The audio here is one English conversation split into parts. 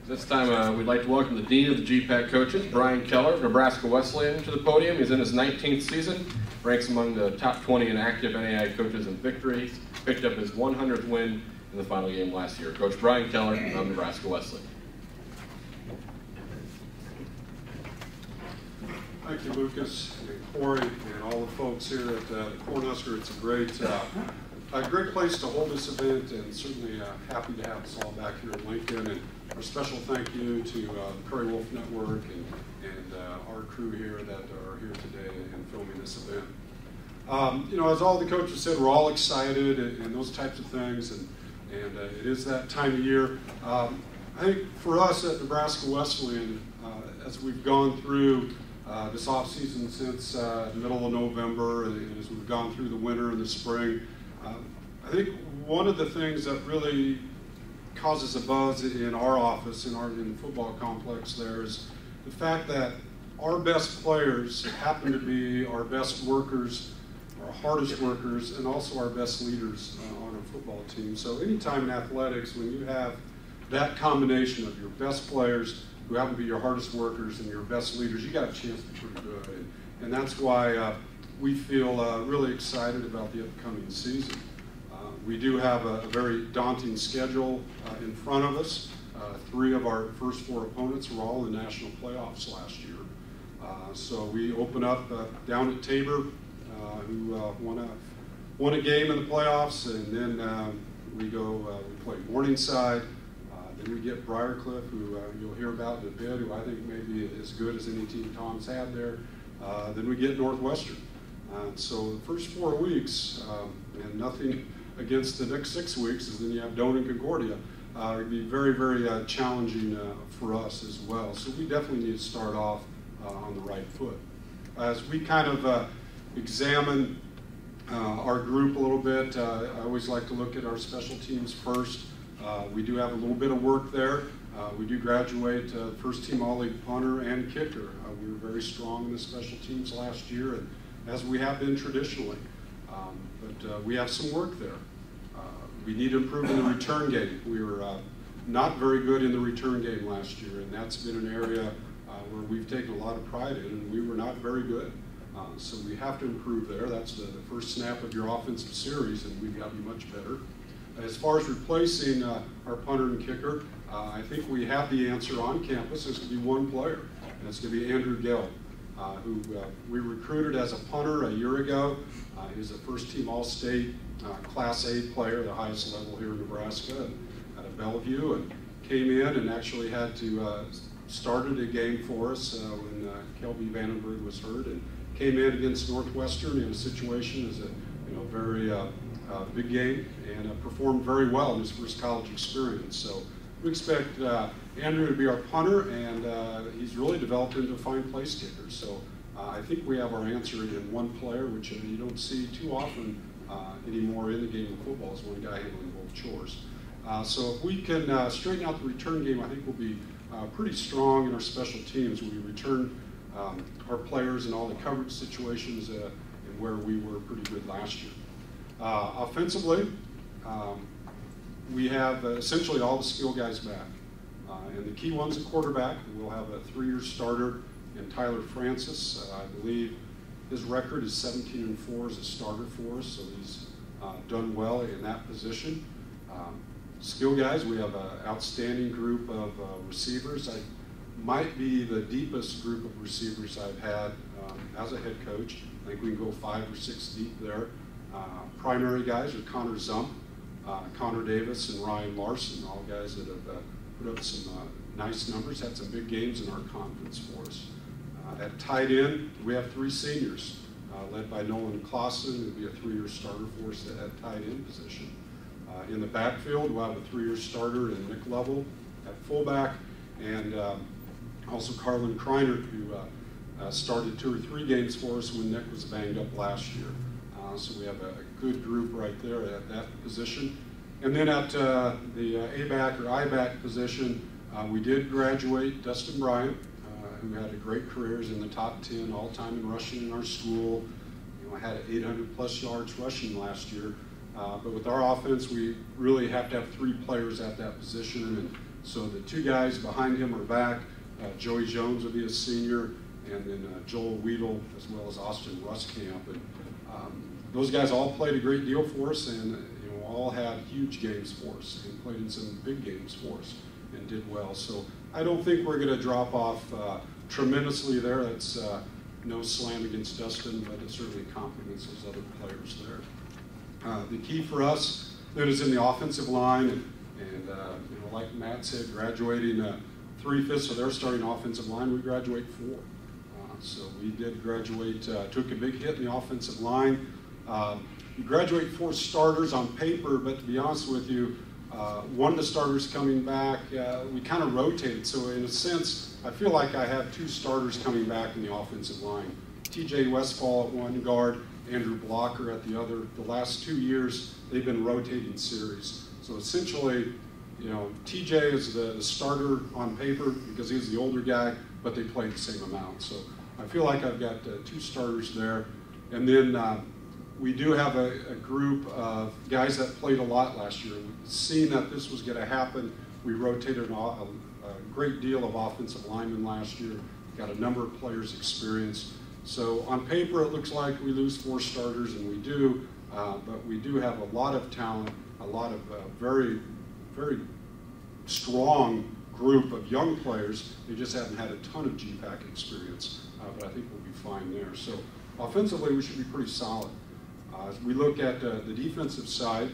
This time we'd like to welcome the Dean of the GPAC coaches, Brian Keller of Nebraska Wesleyan, to the podium. He's in his 19th season, ranks among the top 20 in active NAI coaches in victories, picked up his 100th win in the final game last year. Coach Brian Keller of Nebraska Wesleyan. Thank you, Lucas and Corey and all the folks here at the Cornhusker. It's a great place to hold this event, and certainly happy to have us all back here in Lincoln. And our special thank you to the Prairie Wolf Network and our crew here that are here today and filming this event. As all the coaches said, we're all excited and those types of things, and it is that time of year. I think for us at Nebraska Wesleyan, as we've gone through this off season since the middle of November, and as we've gone through the winter and the spring, I think one of the things that really causes a buzz in our office, in the football complex there, is the fact that our best players happen to be our best workers, our hardest workers, and also our best leaders on our football team. So anytime in athletics, when you have that combination of your best players who happen to be your hardest workers and your best leaders, you got a chance to be pretty good. And that's why we feel really excited about the upcoming season. We do have a very daunting schedule in front of us. 3 of our first 4 opponents were all in the national playoffs last year. So we open up down at Tabor, who won a game in the playoffs, and then we play Morningside. Then we get Briarcliff, who you'll hear about in a bit, who I think may be as good as any team Tom's had there. Then we get Northwestern. So the first 4 weeks, and nothing against the next 6 weeks, is then you have Doane and Concordia. It'd be very, very challenging for us as well. So we definitely need to start off on the right foot. As we kind of examine our group a little bit, I always like to look at our special teams first. We do have a little bit of work there. We do graduate first team All-League punter and kicker. We were very strong in the special teams last year, and as we have been traditionally. But we have some work there. We need to improve in the return game. We were not very good in the return game last year, and that's been an area where we've taken a lot of pride in, and we were not very good. So we have to improve there. That's the first snap of your offensive series, and we've got to be much better. As far as replacing our punter and kicker, I think we have the answer on campus. There's going to be one player, and it's going to be Andrew Gill, who we recruited as a punter a year ago. He was a first-team All-State Class A player, the highest level here in Nebraska, at a Bellevue, and came in and actually had to started a game for us when Kelby Vandenberg was hurt, and came in against Northwestern in a situation as a very big game, and performed very well in his first college experience. So we expect Andrew to be our punter, and he's really developed into a fine place kicker. So I think we have our answer in one player, which you don't see too often anymore in the game of football, is one guy handling both chores. So if we can straighten out the return game, I think we'll be pretty strong in our special teams. We return our players in all the coverage situations and where we were pretty good last year. Offensively, we have essentially all the skill guys back. And the key one's a quarterback. We'll have a 3-year starter in Tyler Francis. I believe his record is 17-4 as a starter for us, so he's done well in that position. Skill guys, we have an outstanding group of receivers. I might be the deepest group of receivers I've had as a head coach. I think we can go 5 or 6 deep there. Primary guys are Connor Zump, Connor Davis, and Ryan Larson, all guys that have put up some nice numbers, had some big games in our conference for us. At tight end, we have 3 seniors, led by Nolan Clausen, who will be a 3-year starter for us at tight end position. In the backfield, we'll have a 3-year starter in Nick Lovell at fullback, and also Carlin Kreiner, who started 2 or 3 games for us when Nick was banged up last year. So we have a good group right there at that position. And then at the A-back or I-back position, we did graduate Dustin Bryant, who had a great career, in the top 10 all-time in rushing in our school. Had 800+ yards rushing last year. But with our offense, we really have to have 3 players at that position, So the two guys behind him are back. Joey Jones will be a senior, and then Joel Weedle, as well as Austin Ruskamp. And those guys all played a great deal for us, and all had huge games for us, and played in some big games for us, and did well. So I don't think we're going to drop off tremendously there. That's no slam against Dustin, but it certainly complements those other players there. The key for us then is in the offensive line, and like Matt said, graduating 3/5 of their starting offensive line, we graduate 4. So we did graduate, took a big hit in the offensive line. We graduate 4 starters on paper, but to be honest with you, one of the starters coming back, we kind of rotated. So in a sense, I feel like I have 2 starters coming back in the offensive line. TJ Westfall at one guard, Andrew Blocker at the other. The last 2 years, they've been rotating series. So essentially, TJ is the starter on paper because he's the older guy, but they played the same amount. So I feel like I've got 2 starters there. And then we do have a group of guys that played a lot last year. Seeing that this was going to happen, we rotated a great deal of offensive linemen last year, got a number of players experience. So on paper, it looks like we lose 4 starters, and we do, but we do have a lot of talent, a lot of very, very strong group of young players. They just haven't had a ton of GPAC experience, but I think we'll be fine there. So offensively, we should be pretty solid. As we look at the defensive side,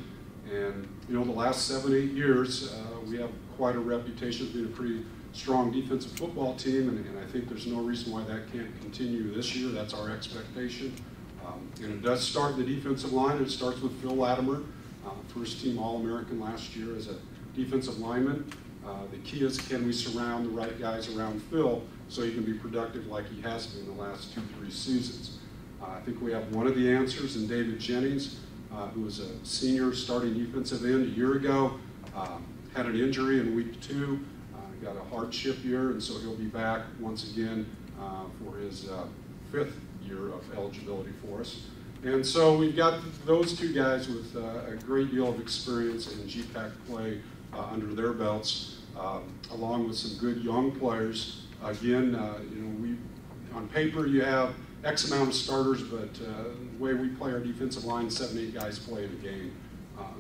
and the last 7-8 years, we have quite a reputation of being a pretty strong defensive football team, and I think there's no reason why that can't continue this year. That's our expectation. And it does start the defensive line. It starts with Phil Latimer, first team All-American last year as a defensive lineman. The key is, can we surround the right guys around Phil so he can be productive like he has been the last 2-3 seasons? I think we have one of the answers in David Jennings, who was a senior starting defensive end a year ago, had an injury in week 2, got a hardship year, and so he'll be back once again for his 5th year of eligibility for us. And so we've got those 2 guys with a great deal of experience in GPAC play under their belts, along with some good young players. Again, on paper you have X amount of starters, but the way we play our defensive line, 7-8 guys play in a game.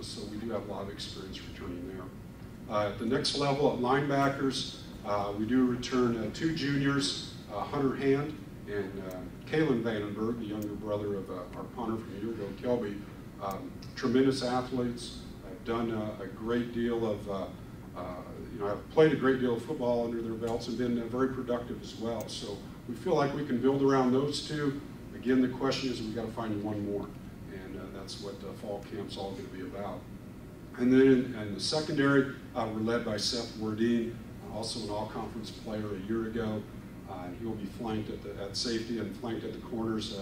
So we do have a lot of experience returning there. At the next level, at linebackers, we do return 2 juniors, Hunter Hand and Kalen Vandenberg, the younger brother of our punter from a year ago, Kelby. Tremendous athletes. Have done a great deal of, have played a great deal of football under their belts and been very productive as well. So we feel like we can build around those 2. Again, the question is we've got to find one more, and that's what fall camp's all going to be about. And then in the secondary, we're led by Seth Wardeen, also an all-conference player a year ago. He'll be flanked at safety and flanked at the corners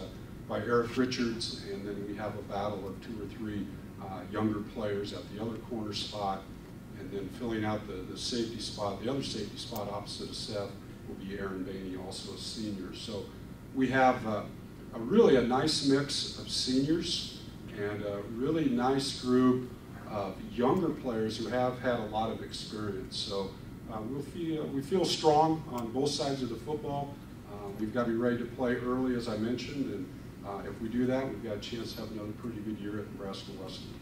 by Eric Richards, and then we have a battle of 2 or 3 younger players at the other corner spot, and then filling out the safety spot, the other safety spot opposite of Seth will be Aaron Bainey, also a senior. So we have really a nice mix of seniors and a really nice group of younger players who have had a lot of experience. So we feel strong on both sides of the football. We've got to be ready to play early, as I mentioned, and if we do that, we've got a chance to have another pretty good year at Nebraska Wesleyan.